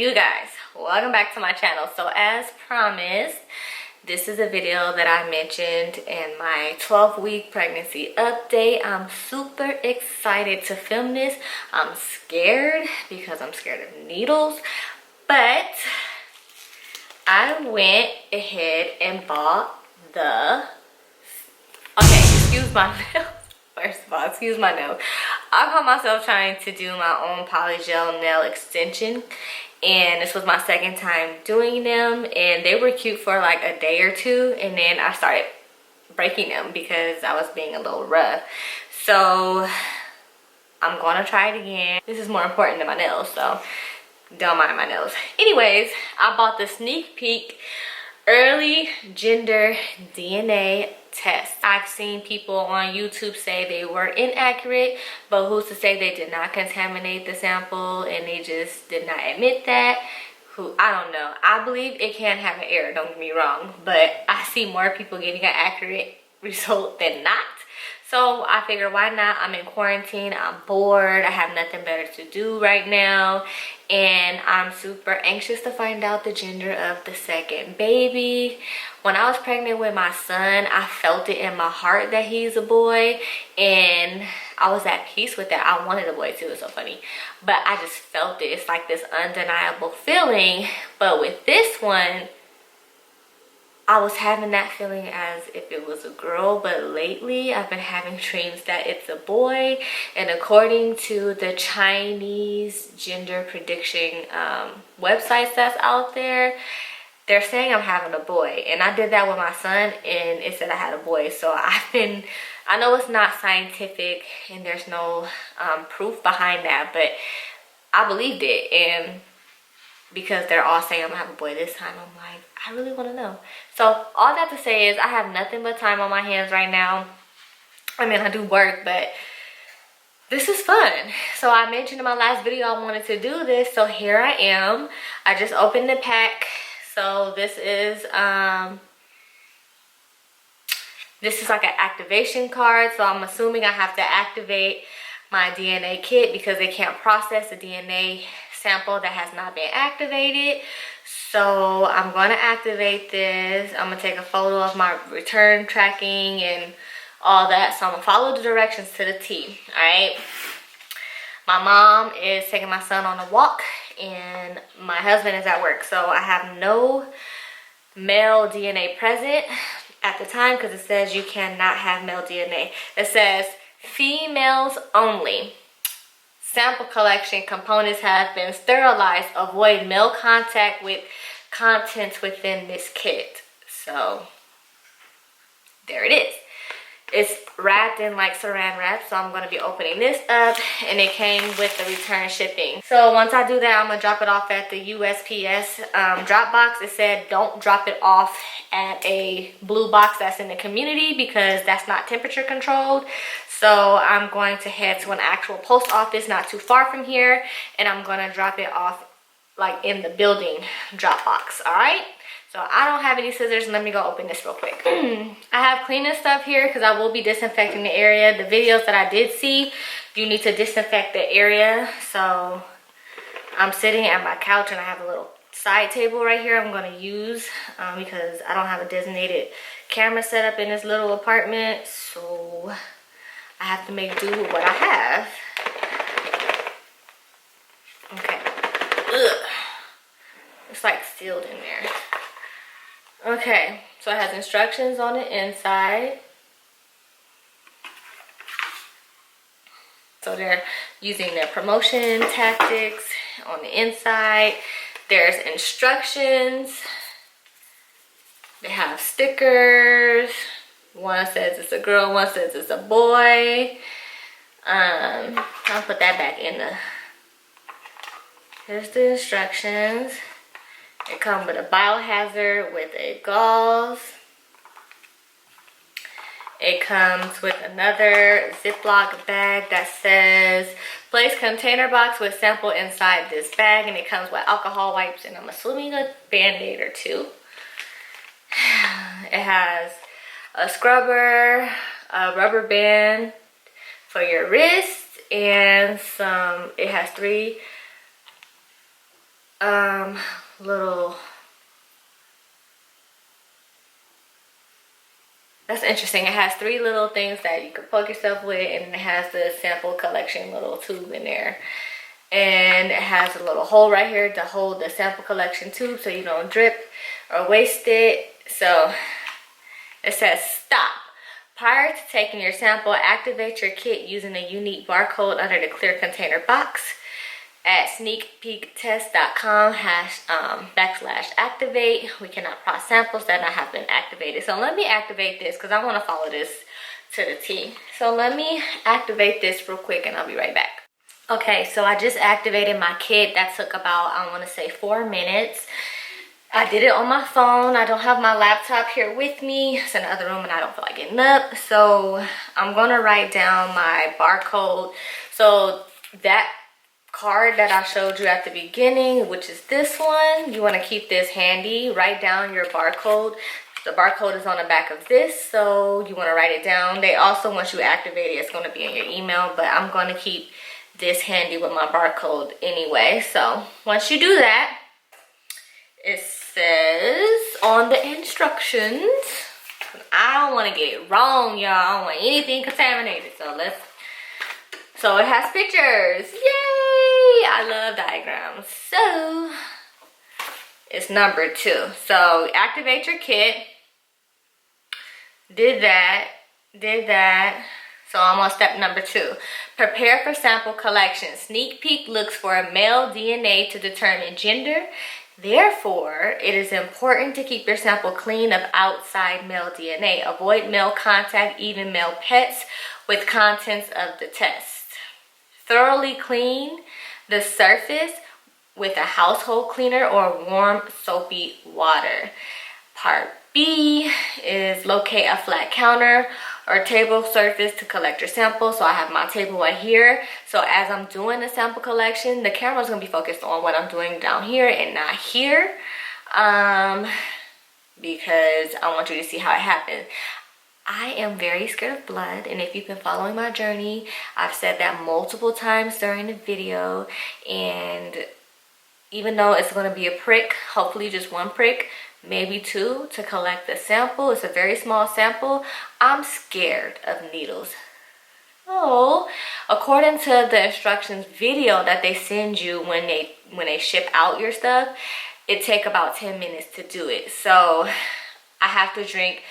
You guys, welcome back to my channel. So as promised, this is a video that I mentioned in my 12-week pregnancy update. I'm super excited to film this. I'm scared because I'm scared of needles, but I went ahead and bought the, okay, excuse my nails. First of all, excuse my nails. I caught myself trying to do my own polygel nail extension, and this was my second time doing them, and they were cute for like a day or two, and then I started breaking them because I was being a little rough. So I'm gonna try it again. This is more important than my nails, so don't mind my nails. Anyways, I bought the sneak peek early gender DNA test. I've seen people on YouTube say they were inaccurate, but who's to say they did not contaminate the sample and they just did not admit that? I don't know. I believe it can have an error, don't get me wrong, but I see more people getting an accurate result than not. So I figured, why not? I'm in quarantine, I'm bored, I have nothing better to do right now, and I'm super anxious to find out the gender of the second baby. When I was pregnant with my son, I felt it in my heart that he's a boy, and I was at peace with that. I wanted a boy too, it's so funny, but I just felt it. It's like this undeniable feeling. But with this one, I was having that feeling as if it was a girl, but lately I've been having dreams that it's a boy. And according to the Chinese gender prediction websites that's out there, they're saying I'm having a boy. And I did that with my son and it said I had a boy. So I know it's not scientific and there's no proof behind that, but I believed it. And because they're all saying I'm gonna have a boy this time, I'm like, I really want to know. So all that to say is I have nothing but time on my hands right now. I mean, I do work, but this is fun. So I mentioned in my last video I wanted to do this, so here I am. I just opened the pack. So this is like an activation card. So I'm assuming I have to activate my DNA kit because they can't process a DNA sample that has not been activated. So I'm going to activate this. I'm going to take a photo of my return tracking and all that. So I'm going to follow the directions to the T. Alright. My mom is taking my son on a walk and my husband is at work. So I have no male DNA present at the time because it says you cannot have male DNA. It says females only. Sample collection components have been sterilized. Avoid male contact with contents within this kit. So there it is. It's wrapped in like saran wrap, so I'm going to be opening this up, and it came with the return shipping. So once I do that, I'm going to drop it off at the USPS drop box. It said don't drop it off at a blue box that's in the community because that's not temperature controlled. So I'm going to head to an actual post office not too far from here, and I'm going to drop it off like in the building drop box. All right. So I don't have any scissors. Let me go open this real quick. I have cleaning stuff here because I will be disinfecting the area. The videos that I did see, you need to disinfect the area. So I'm sitting at my couch and I have a little side table right here I'm going to use because I don't have a designated camera set up in this little apartment. So I have to make do with what I have. Okay. Ugh. It's like sealed in there. Okay, so it has instructions on the inside. So they're using their promotion tactics on the inside. There's instructions. They have stickers. One says it's a girl, one says it's a boy. I'll put that back in the... Here's the instructions. It comes with a biohazard with a gauze. It comes with another Ziploc bag that says place container box with sample inside this bag, and it comes with alcohol wipes and I'm assuming a band-aid or two. It has a scrubber, a rubber band for your wrist, and it has 3 little, that's interesting. It has 3 little things that you can plug yourself with, and it has the sample collection little tube in there. And it has a little hole right here to hold the sample collection tube so you don't drip or waste it. So it says stop. Prior to taking your sample, activate your kit using a unique barcode under the clear container box at sneakpeektest.com /activate. We cannot process samples that have been activated. So let me activate this because I want to follow this to the T. So let me activate this real quick and I'll be right back. Okay, so I just activated my kit. That took about, I want to say 4 minutes. I did it on my phone. I don't have my laptop here with me. It's in the other room and I don't feel like getting up. So I'm gonna write down my barcode. So that card that I showed you at the beginning, which is this one, you wanna keep this handy. Write down your barcode. The barcode is on the back of this, so you wanna write it down. They also, once you activate it, it's gonna be in your email, but I'm gonna keep this handy with my barcode anyway. So once you do that, it says on the instructions, I don't want to get it wrong, y'all. I don't want anything contaminated. So it has pictures. Yay! I love diagrams. So it's number 2. So activate your kit. Did that. So I'm on step number 2. Prepare for sample collection. Sneak Peek looks for a male DNA to determine gender. Therefore, it is important to keep your sample clean of outside male DNA. Avoid male contact, even male pets, with contents of the test. Thoroughly clean the surface with a household cleaner or warm soapy water. Part B is locate a flat counter or table surface to collect your sample. So I have my table right here. So as I'm doing the sample collection, the camera's gonna be focused on what I'm doing down here and not here, because I want you to see how it happens. I am very scared of blood, and if you've been following my journey, I've said that multiple times during the video. And even though it's gonna be a prick, hopefully just 1 prick, maybe 2 to collect the sample. It's a very small sample. I'm scared of needles. Oh, according to the instructions video that they send you when they ship out your stuff, it take about 10 minutes to do it. So I have to drink,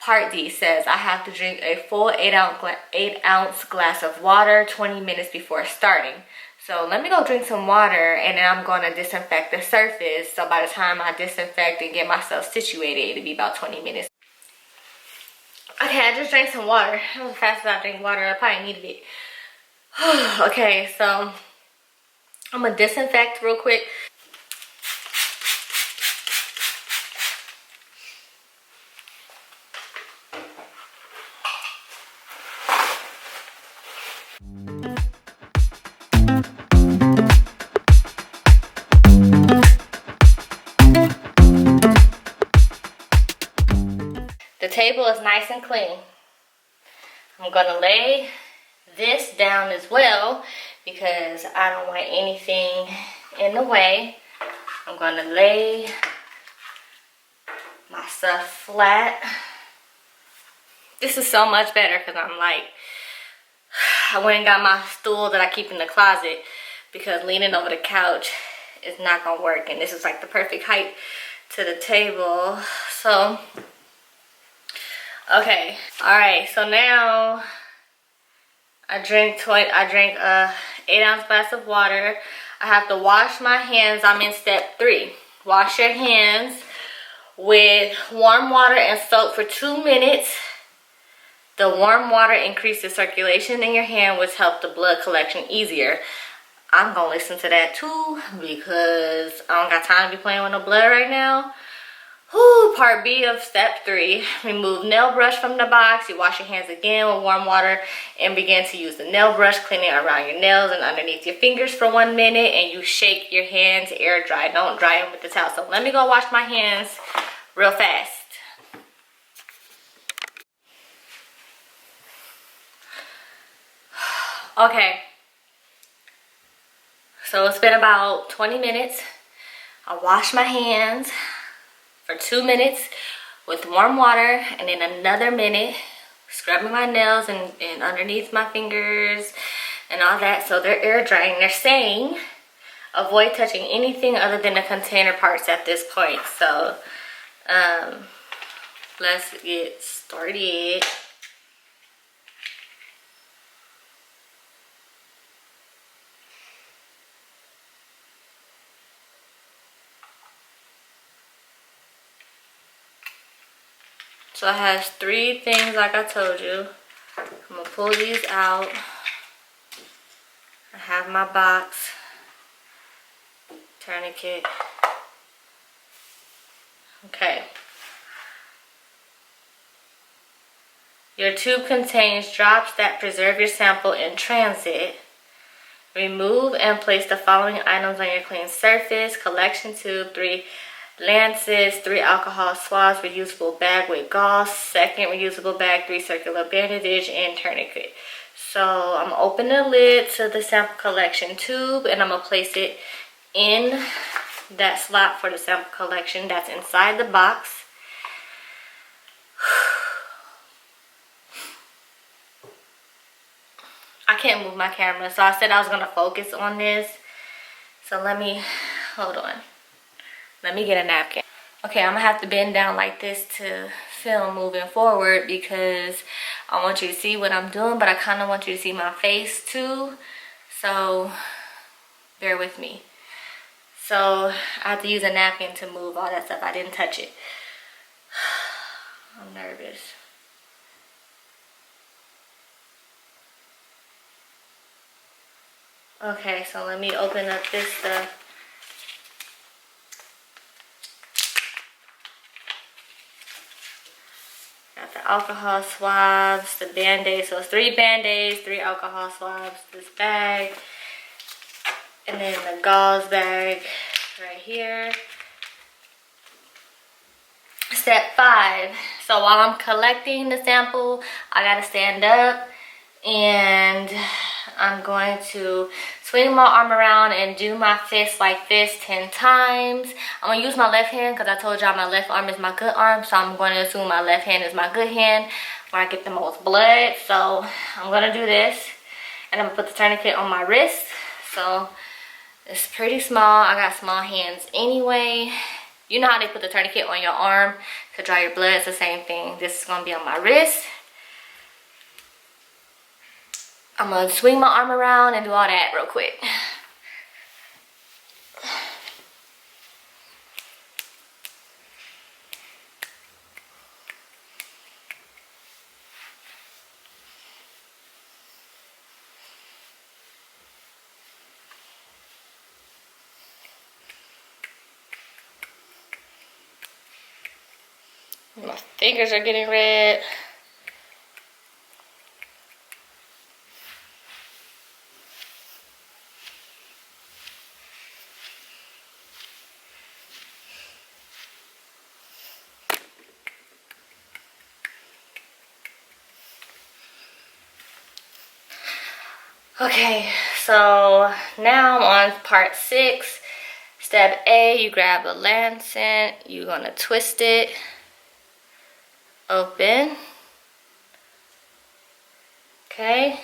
part D says I have to drink a full 8-ounce glass of water 20 minutes before starting. So let me go drink some water and then I'm going to disinfect the surface. So by the time I disinfect and get myself situated, it'll be about 20 minutes. Okay, I just drank some water. That was fast as I drink water. I probably needed it. Okay, so I'm going to disinfect real quick. The table is nice and clean. I'm gonna lay this down as well because I don't want anything in the way. I'm gonna lay my stuff flat. This is so much better because I'm like, I went and got my stool that I keep in the closet because leaning over the couch is not gonna work, and this is like the perfect height to the table. So okay, all right, so now I drank a 8-ounce glass of water. I have to wash my hands. I'm in step 3. Wash your hands with warm water and soap for 2 minutes. The warm water increases circulation in your hand, which helps the blood collection easier. I'm gonna listen to that too because I don't got time to be playing with no blood right now. Whew, part B of step 3, remove nail brush from the box. You wash your hands again with warm water and begin to use the nail brush, cleaning around your nails and underneath your fingers for 1 minute, and you shake your hands air dry. Don't dry them with the towel. So let me go wash my hands real fast. Okay, so it's been about 20 minutes. I wash my hands for 2 minutes with warm water, and then another minute scrubbing my nails and underneath my fingers and all that, so they're air drying. They're saying avoid touching anything other than the container parts at this point. So let's get started. So it has 3 things like I told you. I'm gonna pull these out. I have my box, tourniquet. Okay. Your tube contains drops that preserve your sample in transit. Remove and place the following items on your clean surface: collection tube, 3 lances, 3 alcohol swabs, reusable bag with gauze, 2nd reusable bag, 3 circular bandage, and tourniquet. So I'm gonna open the lid to the sample collection tube, and I'm gonna place it in that slot for the sample collection that's inside the box. I can't move my camera, so I said I was gonna focus on this. So hold on. Let me get a napkin. Okay, I'm gonna have to bend down like this to film moving forward because I want you to see what I'm doing, but I kind of want you to see my face too. So bear with me. So I have to use a napkin to move all that stuff. I didn't touch it. I'm nervous. Okay, so let me open up this stuff. Got the alcohol swabs, the band-aids. So it's 3 band-aids, 3 alcohol swabs, this bag, and then the gauze bag right here. Step 5. So while I'm collecting the sample, I gotta stand up, and I'm going to swing my arm around and do my fist like this 10 times. I'm gonna use my left hand because I told y'all my left arm is my good arm, so I'm going to assume my left hand is my good hand where I get the most blood. So I'm gonna do this, and I'm gonna put the tourniquet on my wrist. So it's pretty small. I got small hands anyway. You know how they put the tourniquet on your arm to dry your blood? It's the same thing. This is gonna be on my wrist. I'm gonna swing my arm around and do all that real quick. My fingers are getting red. Okay, so now I'm on part 6. Step A, you grab a lancet, you're gonna twist it open. Okay.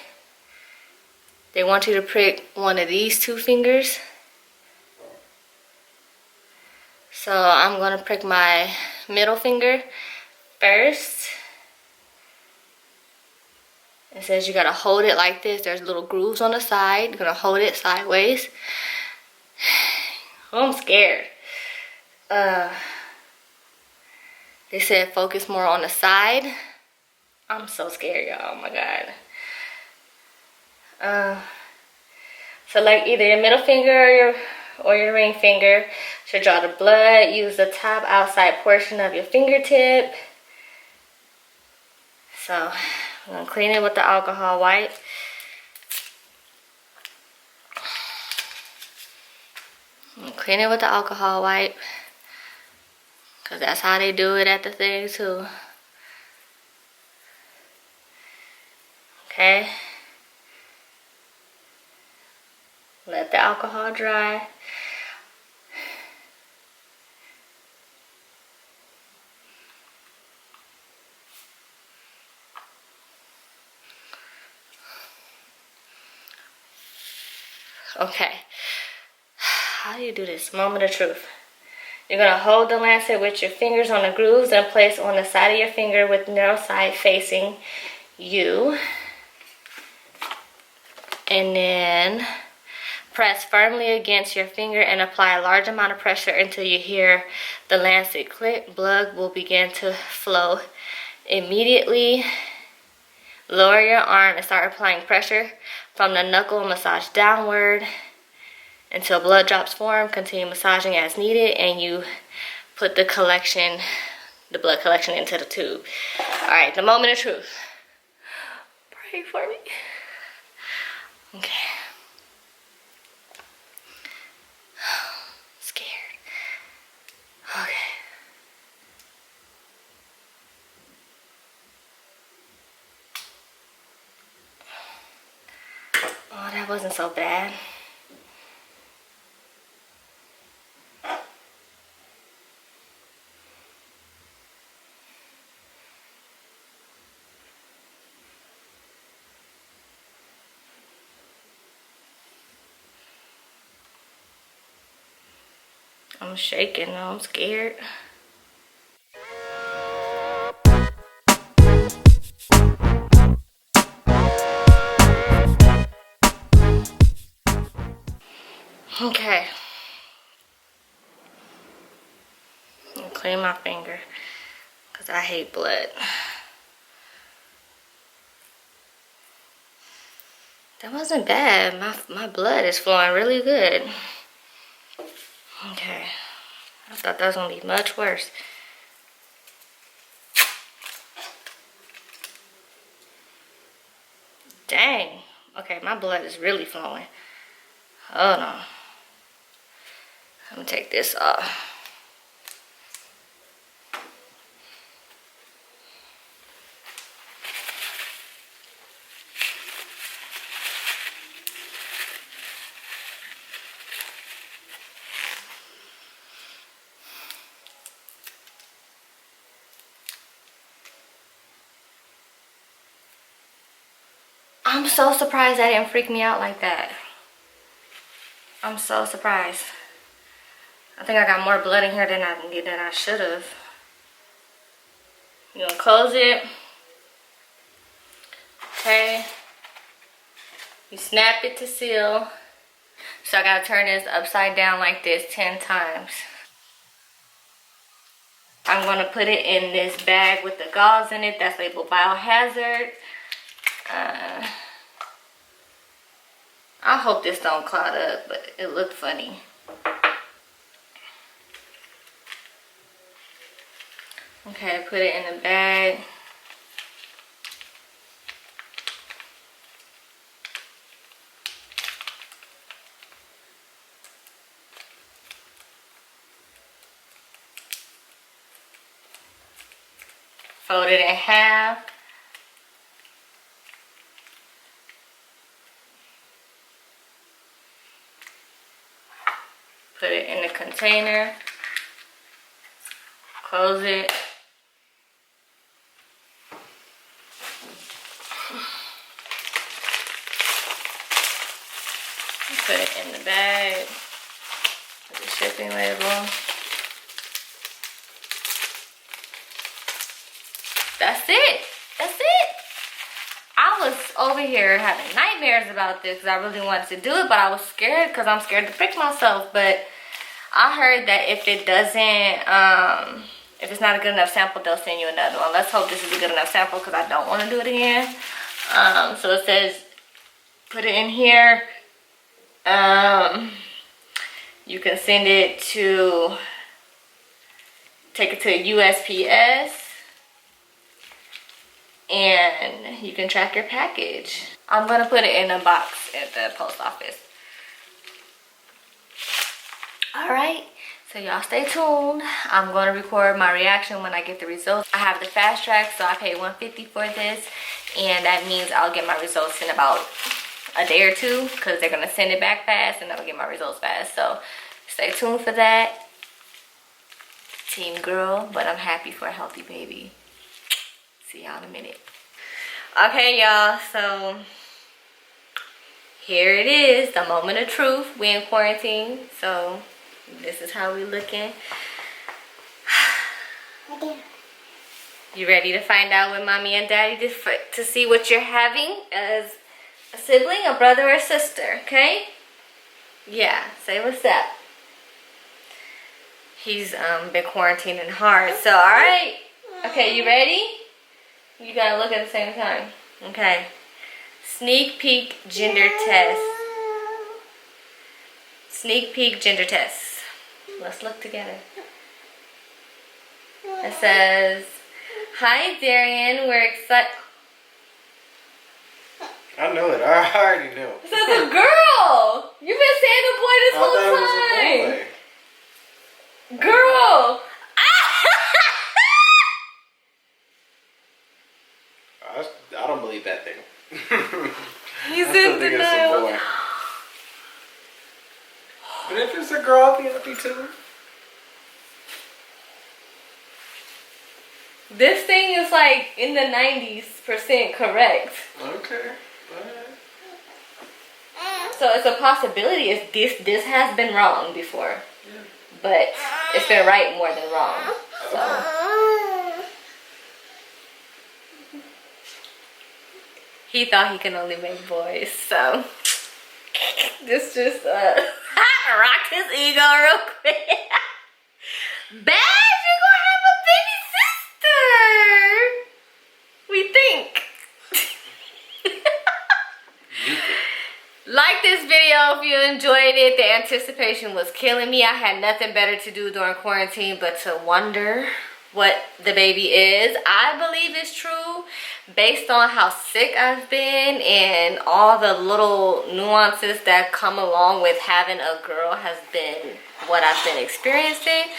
They want you to prick one of these 2 fingers. So I'm gonna prick my middle finger first. It says you gotta hold it like this. There's little grooves on the side. You're gonna hold it sideways. Oh, I'm scared. They said focus more on the side. I'm so scared, y'all. Oh my God. Select either your middle finger or your ring finger to draw the blood. Use the top outside portion of your fingertip. So I'm gonna clean it with the alcohol wipe. Clean it with the alcohol wipe, because that's how they do it at the thing too. Okay. Let the alcohol dry. Okay. How do you do this? Moment of truth. You're going to hold the lancet with your fingers on the grooves and place on the side of your finger with narrow side facing you. And then press firmly against your finger and apply a large amount of pressure until you hear the lancet click. Blood will begin to flow immediately. Lower your arm and start applying pressure from the knuckle. Massage downward until blood drops form. Continue massaging as needed, and you put the blood collection into the tube. All right, the moment of truth. Pray for me. Okay. Scared. Okay. Oh, that wasn't so bad. I'm shaking, I'm scared. Okay. I'm gonna clean my finger because I hate blood. That wasn't bad. My blood is flowing really good. Okay. I thought that was gonna be much worse. Dang. Okay, my blood is really flowing. Hold on. I'm gonna take this off. I'm so surprised that didn't freak me out like that. I'm so surprised. I think I got more blood in here than I should have. You gonna close it. Okay. You snap it to seal. So I gotta turn this upside down like this 10 times. I'm gonna put it in this bag with the gauze in it that's labeled biohazard. I hope this don't clot up, but it looked funny. Okay, put it in the bag. Fold it in half. Put it in the container. Close it. Put it in the bag with the shipping label. That's it. That's it. I was over here having nightmares about this because I really wanted to do it, but I was scared because I'm scared to prick myself. But I heard that if it doesn't, if it's not a good enough sample, they'll send you another one. Let's hope this is a good enough sample because I don't want to do it again. So it says, put it in here. You can send it to, take it to USPS. And you can track your package. I'm gonna put it in a box at the post office. All right, so y'all stay tuned. I'm gonna record my reaction when I get the results. I have the fast track, so I paid $150 for this, and that means I'll get my results in about a day or two because they're gonna send it back fast and I'll get my results fast. So stay tuned for that. Teen girl, but I'm happy for a healthy baby. See y'all in a minute. Okay, y'all, so here it is, the moment of truth. We in quarantine, so this is how we looking. You ready to find out with mommy and daddy to see what you're having as a sibling, a brother or sister, okay? Yeah, say what's up. He's been quarantining hard, so all right. Okay, you ready? You gotta look at the same time. Okay. Sneak peek gender test. Sneak peek gender test. Let's look together. It says, "Hi Darian, we're excited." I know it. I already know. It says a girl. You've been saying a boy this whole time. I thought it was a boy. Girl. I don't believe that thing. He's I still in think it's a denial. boy. But if it's a girl, I'll be happy too. This thing is like in the 90% correct. Okay. Alright. So it's a possibility. This has been wrong before. Yeah. But it's been right more than wrong. So he thought he can only make boys, so this just rocked his ego real quick. Bash, you're gonna have a baby sister. We think. Like this video if you enjoyed it. The anticipation was killing me. I had nothing better to do during quarantine but to wonder what the baby is. I believe it's true based on how sick I've been and all the little nuances that come along with having a girl has been what I've been experiencing.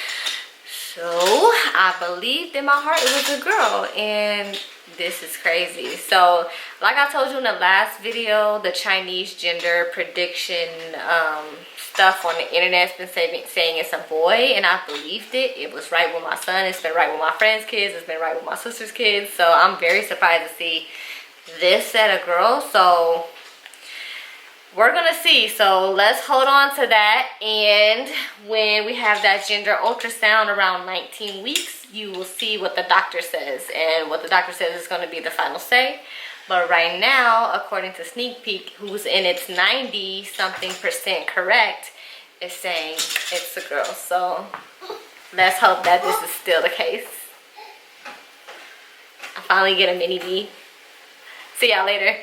So I believed in my heart it was a girl, and this is crazy. So like I told you in the last video, the Chinese gender prediction stuff on the internet's been saying it's a boy, and I believed it. It was right with my son. It's been right with my friends' kids. It's been right with my sister's kids. So I'm very surprised to see this at a girl. So we're gonna see. So let's hold on to that, and when we have that gender ultrasound around 19 weeks, you will see what the doctor says, and what the doctor says is going to be the final say. But right now, according to Sneak Peek, who's in its 90-something% correct, is saying it's a girl. So let's hope that this is still the case. I finally get a mini B. See y'all later.